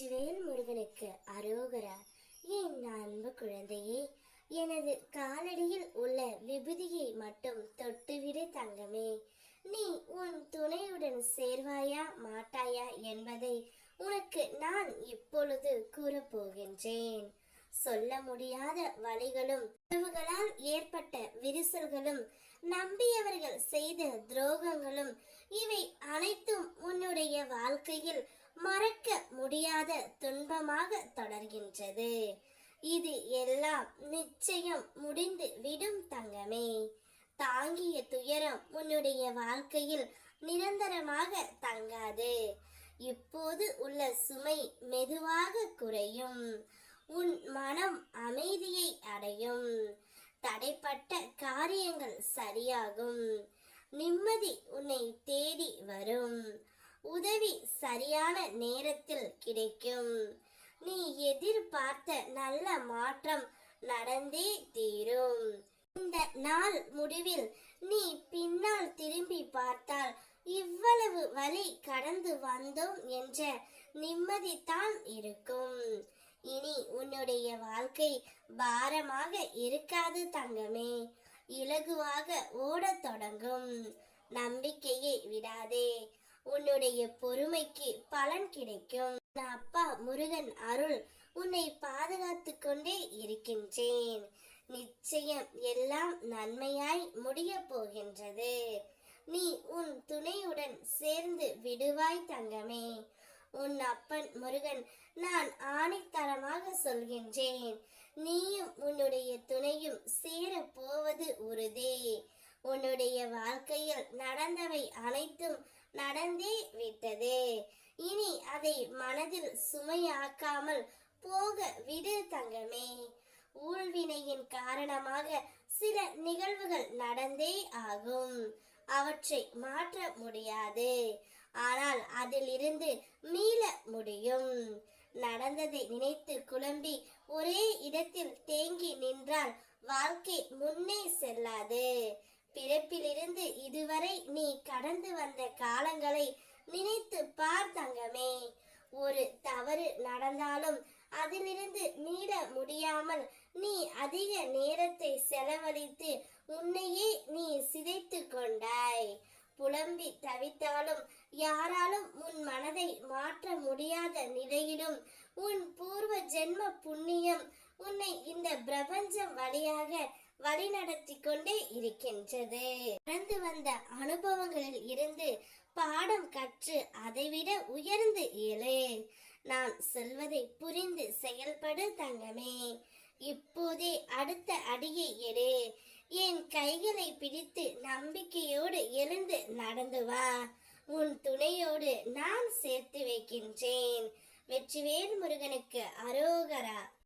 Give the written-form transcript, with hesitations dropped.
வெற்றிவேல் முருகனுக்கு அரோகரா. என் அன்பு குழந்தையே, எனது காலடியில் உள்ள விபூதியை மட்டும் தொட்டுவிடு தங்கமே. நீ உன் துணையுடன் சேர்வாயா மாட்டாயா என்பதை உனக்கு நான் இப்பொழுது கூறப்போகின்றேன். சொல்ல முடியாத வலிகளும் உறவுகளால் ஏற்பட்ட விரிசல்களும் நம்பியவர்கள் செய்த துரோகங்களும் இவை அனைத்தும் உன்னுடைய வாழ்க்கையில் மறக்க முடியாத துன்பமாக தொடர்கின்றது. இது எல்லாம் நிச்சயம் முடிந்து விடும் தங்கமே. தாங்கிய துயரம் உன்னுடைய வாழ்க்கையில் நிரந்தரமாக தங்காது. இப்போது உள்ள சுமை மெதுவாக குறையும். உன் மனம் அமைதியை அடையும். தடைப்பட்ட காரியங்கள் சரியாகும். நிம்மதி உன்னை தேடி வரும். உதவி சரியான நேரத்தில் கிடைக்கும். நீ எதிர்பார்த்த நல்ல மாற்றம் நடந்தே தீரும். இந்த நாள் முடிவில் நீ பின்னால் திரும்பி பார்த்தால் இவ்வளவு வழி கடந்து வந்தோம் என்ற நிம்மதிதான் இருக்கும். இனி உன்னுடைய வாழ்க்கை பாரமாக இருக்காது தங்கமே. இலகுவாக ஓடத் தொடங்கும். நம்பிக்கையை விடாதே. உன்னுடைய பொறுமைக்கு பலன் கிடைக்கும். அப்பா முருகன் அருள் உன்னை பாதுகாத்து கொண்டே இருக்கின்றேன். நிச்சயம் எல்லாம் நன்மையாய் முடிய போகின்றது. நீ உன் துணையுடன் சேர்ந்து விடுவாய் தங்கமே. உன் அப்பன் முருகன் நான் ஆணித்தரமாக சொல்கின்றேன். நீயும் உன்னுடைய துணையும் சேர போவது உறுதி. உன்னுடைய வாழ்க்கையில் நடந்தவை அனைத்தும் நடந்தே விட்டது. இனி அதை மனதில் சுமையாக்காமல் போக விடு தங்கமே. ஊழ்வினையின் காரணமாக சில நிகழ்வுகள் நடந்தே ஆகும். அவற்றை மாற்ற முடியாது. ஆனால் அதிலிருந்து மீள முடியும். நடந்ததை நினைத்து குழம்பி ஒரே இடத்தில் தேங்கி நின்றால் வாழ்க்கை முன்னே செல்லாது. பிறப்பிலிருந்து இதுவரை நீ கடந்து வந்த காலங்களை நினைத்து பார் தங்கமே. ஒரு தவறு நடந்தாலும் அதிலிருந்து மீள முடியாமல் நீ அதிக நேரத்தை செலவழித்து உன்னையே நீ சிதைத்து கொண்டாய். புலம்பி தவித்தாலும் யாராலும் உன் மனதை மாற்ற முடியாத நிலையிலும் உன் பூர்வ ஜென்ம புண்ணியம் உன்னை இந்த பிரபஞ்சம் வழியாக வழிநடத்தி கொண்டே இருக்கின்றது. கடந்து வந்த அனுபவங்களில் இருந்து பாடம் கற்று அதைவிட உயர்ந்து எழு. நான் சொல்வதை புரிந்து செயல்படு தங்கமே. இப்போதே அடுத்த அடியை எடு. என் கைகளை பிடித்து நம்பிக்கையோடு எழுந்து நடந்து வா. உன் துணையோடு நான் சேர்த்து வைக்கின்றேன். வெற்றிவேல் முருகனுக்கு அரோகரா.